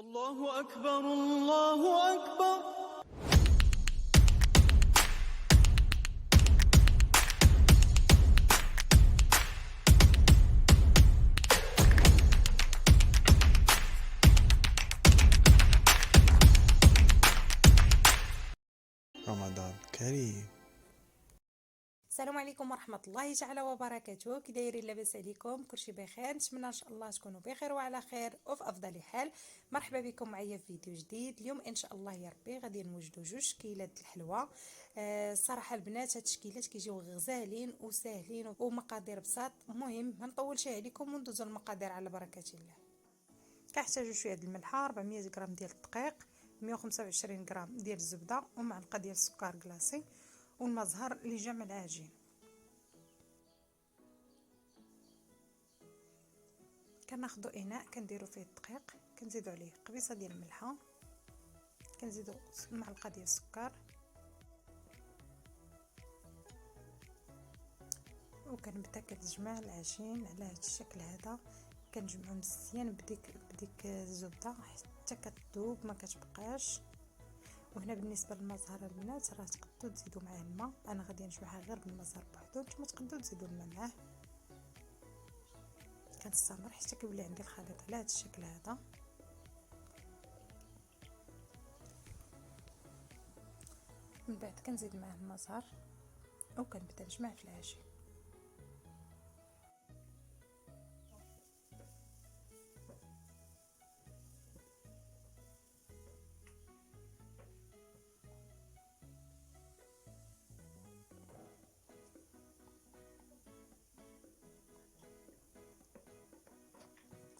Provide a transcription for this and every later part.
الله أكبر الله أكبر. رمضان كريم. السلام عليكم ورحمه الله تعالى وبركاته. كي دايرين؟ لاباس عليكم؟ كلشي بخير؟ نتمنى ان شاء الله تكونوا بخير وعلى خير وفي افضل حال. مرحبا بكم معايا في فيديو جديد. اليوم ان شاء الله يا ربي غادي نوجدوا جوج شكيلات الحلوى. الصراحه البنات هاد الشكيلات كيجيو غزالين وساهلين ومقادير بساط. المهم ما نطولش عليكم وندوزوا المقادير على بركه الله. كنحتاجوا شويه د الملحه، 400 غرام ديال الدقيق، 125 غرام ديال الزبده، ومعلقه ديال السكر كلاصي، والماء زهر لجمع العجين. كناخذوا اناء كنديروا فيه الدقيق، كنزيدوا عليه قبيصه ديال الملحه، كنزيدوا معلقه ديال السكر، وكنبدا كنجمع العجين على هذا الشكل هذا. كنجمعو مزيان بديك الزبده حتى كتذوب ما كتبقاش. وهنا بالنسبه للماء زهر البنات راه تقدروا تزيدوا معاه الماء، انا غادي نجمعها غير بالماء زهر بوحدو، نتوما تقدروا تزيدوا الماء معاه. كنستمر حتى كيولي عندي الخليط على هذا الشكل هذا. من بعد كنزيد معاه الماء زهر وكنبدا نجمع في العجين.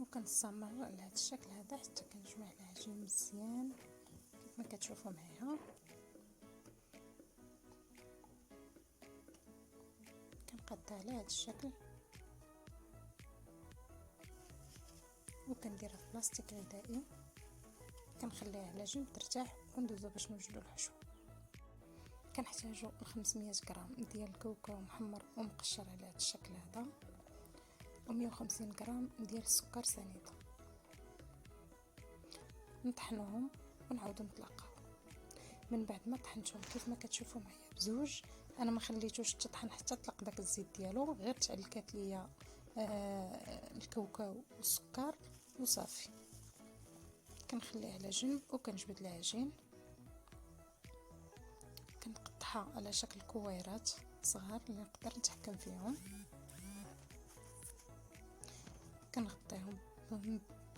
وكنستمر على هذا الشكل هذا حتى كنجمع العجين مزيان كيف ما كتشوفوا معايا. كنقادها على هذا الشكل وكنديرها في بلاستيك غذائي، كنخليها على جنب ترتاح وندوزو باش نوجدوا الحشو. كنحتاجوا 500 غرام ديال الكاوكاو محمر ومقشر على هذا الشكل هذا، و150 غرام ديال السكر سنيده. نطحنوهم ونعاودو نطلقوه. من بعد ما طحنتهم كيف ما كتشوفوا معايا بزوج، انا ما خليتوش تطحن حتى طلق داك الزيت ديالو، غير تعلكات ليا الكاوكاو والسكر وصافي. كنخليه على جنب وكنجبد العجين، كنقطعها على شكل كويرات صغار اللي نقدر نتحكم فيهم. كنغطيهم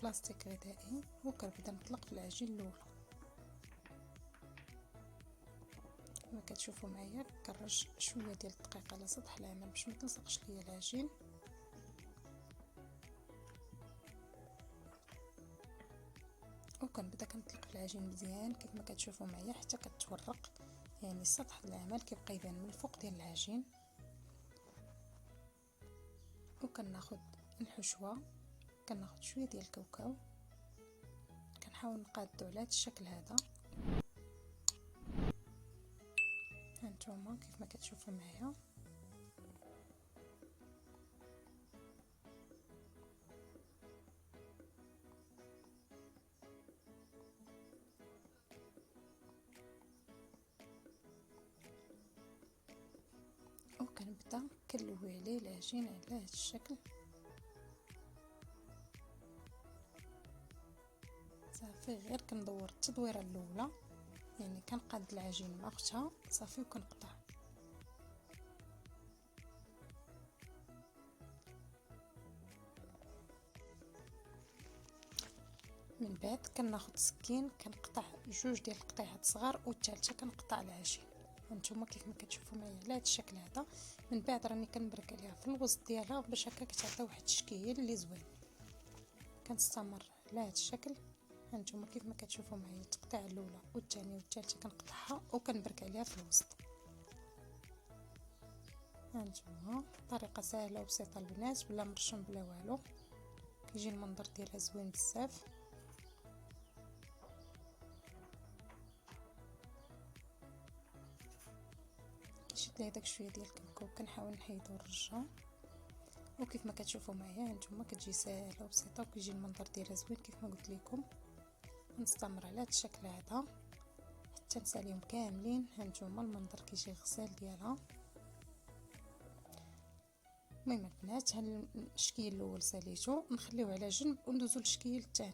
بلاستيك غذائي وكنبدا نطلق في العجين الاول. كما كتشوفوا معايا كنرش شويه ديال الدقيق على سطح العمل باش ما تلصقش ليا العجين. وكنبدا كنطلق في العجين مزيان كيف ما كتشوفوا معايا حتى كتورق، يعني سطح العمل كيبقى يبان من الفوق ديال العجين. وكناخذ الحشوه، كناخذ شويه ديال الكاوكاو، كنحاول نقادو على هذا الشكل هذا. هانتوما كيف ما كتشوفوا معايا. وكنبدا كنلوي عليه العجين على هذا الشكل صافي. غير كندور التدويره الاولى، يعني كنقاد العجين مع اختها صافي وكنقطع. من بعد كناخذ سكين كنقطع جوج ديال القطيعات صغار والثالثه كنقطع العجين. هانتوما كيف ما كتشوفوا معايا على هذا الشكل هذا. من بعد راني كنبرك عليها في الوسط ديالها باش هكا كتعطي واحد التشكيل اللي زوين. كنستمر على هذا الشكل. هانتوما كيف ما كتشوفوا معايا التقطيعه الاولى والثانيه والثالثه كنقطعها وكنبرك عليها في الوسط. هانتوما طريقه سهله وبسيطه البنات، بلا مرشم بلا والو، كيجي المنظر ديالها زوين بزاف. شفت لي داك شويه ديال الكاوكاو كنحاول نحيدو ونرجعو. وكيف ما كتشوفوا معايا هانتوما كتجي ساهله وبسيطه وكيجي المنظر ديالها زوين كيف ما قلت لكم. نستمر على هذا الشكل هذا حتى نساليهم كاملين. هانتوما المنظر كيجي غزال ديالها. المهم البنات هاد الشكل الاول ساليته نخليوه على جنب وندوزو للشكل الثاني.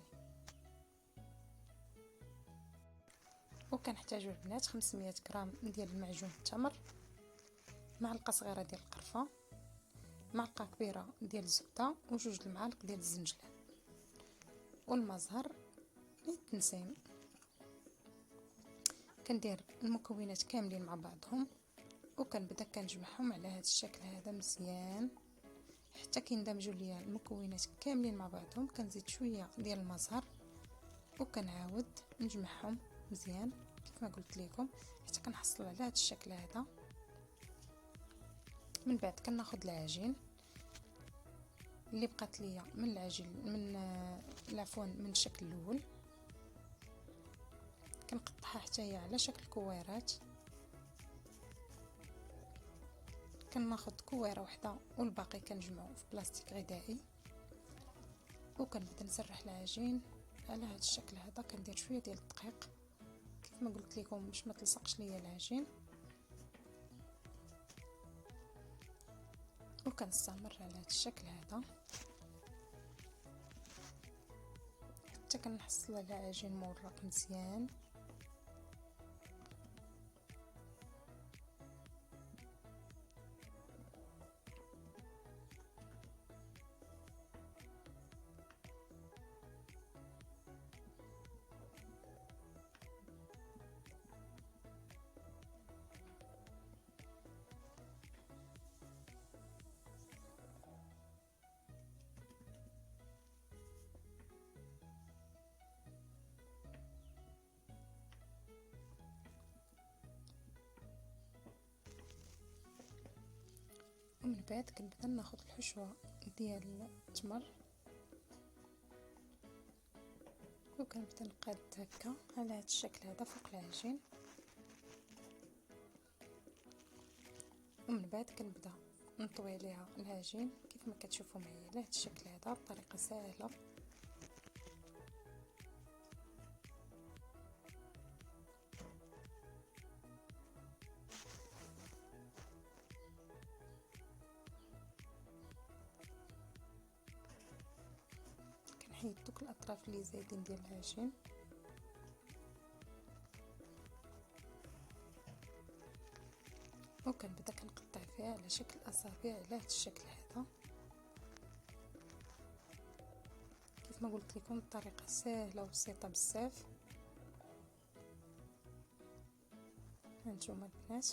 وكنحتاجو البنات 500 غرام ديال المعجون التمر، معلقه صغيره ديال القرفه، معلقه كبيره ديال الزبده، وجوج المعالق ديال الزنجلان، والمزهر التنسيم. كندير المكونات كاملين مع بعضهم وكنبدا كنجمعهم على هذا الشكل هذا مزيان حتى كيندمجوا ليا المكونات كاملين مع بعضهم. كنزيد شويه ديال المزهر وكنعاود نجمعهم مزيان كيف ما قلت لكم حتى كنحصل على هذا الشكل هذا. من بعد كناخذ العجين اللي بقات ليا من العجين من الشكل الاول، كنقطعها حتى هي على شكل كويرات. كناخذ كويره واحده والباقي كنجمعو في بلاستيك غذائي، وكنبدا نسرح العجين على هذا الشكل هذا. كندير شويه ديال الدقيق كيف ما قلت لكم باش ما تلصقش ليا العجين، وكنستمر على هذا الشكل هذا حتى كنحصل على عجين مورق مزيان. ومن بعد كنبدا ناخذ الحشوه ديال التمر وكنبدا نقاد هكا على هذا الشكل هذا فوق العجين. ومن بعد كنبدا نطوي عليها العجين كيف ما كتشوفوا معايا على هذا الشكل هذا بطريقه سهله. كنحيد دوك الاطراف اللي زايدين ديال العجين وكنبدا كنقطع فيها على شكل اصابع على هذا الشكل هذا. كيف ما قلت لكم الطريقه سهله وبسيطه بزاف. هانتوما البنات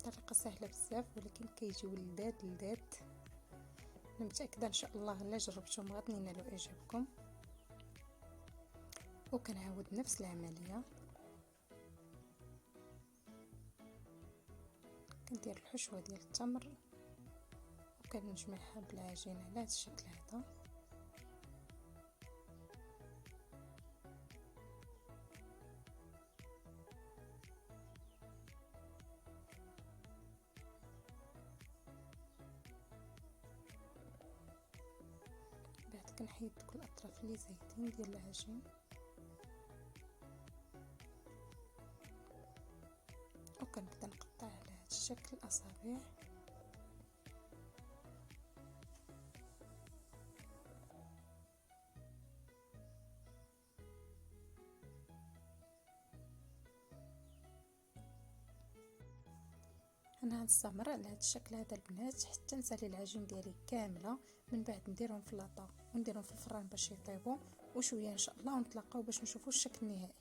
طريقه سهله بزاف ولكن كيجيو لذاذ. انا متاكده ان شاء الله الا جربتوهم غادي ينالوا اعجابكم. وكنعاود نفس العمليه، كندير الحشوه ديال التمر وكنجمعها بالعجين على هذا الشكل هذا. بعد كنحيد دوك الاطراف اللي زايدين ديال العجين وكنبدا نقطع على هذا الشكل اصابع. انا غنستمر على هذا الشكل هذا البنات حتى نسالي العجين ديالي كامله. من بعد نديرهم في لاطا ونديرهم في الفران باش يطيبوا وشويه ان شاء الله ونتلاقاو باش نشوفوا الشكل النهائي.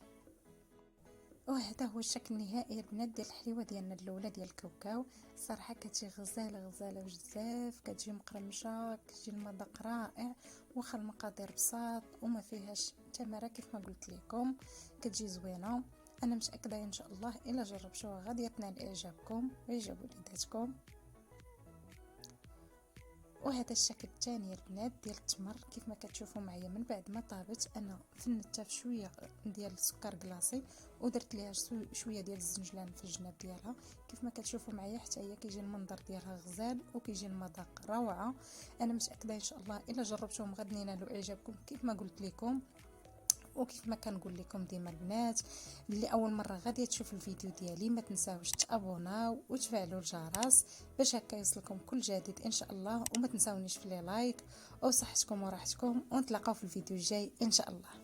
وهذا هو الشكل النهائي البنات ديال الحليوه ديالنا الاولى ديال الكاوكاو. الصراحه كتجي غزاله بزاف، كتجي مقرمشه، كتجي المذاق رائع. واخا المقادير بساط وما فيهاش تماره كيف ما قلت لكم كتجي زوينه. انا متاكده ان شاء الله الا جربتوها غادي تنال اعجابكم ويعجب وليداتكم. وهذا الشكل الثاني البنات ديال التمر كيف ما كتشوفوا معايا. من بعد ما طابت انا فنتها في شويه ديال السكر كلاصي ودرت ليها شويه ديال الزنجلان في الجناب ديالها. كيف ما كتشوفوا معايا حتى هي كيجي المنظر ديالها غزال وكيجي المذاق روعه. انا متاكده ان شاء الله الا جربتوهم غادي ينالوا اعجابكم كيف ما قلت لكم. وكيف ما كنقول لكم ديما البنات اللي اول مره غادي تشوف الفيديو ديالي ما تنساوش تابوناو وتفعلوا الجرس باش هكا يوصلكم كل جديد ان شاء الله. وما تنساونيش في لي لايك. وصحتكم وراحتكم ونتلاقاو في الفيديو الجاي ان شاء الله.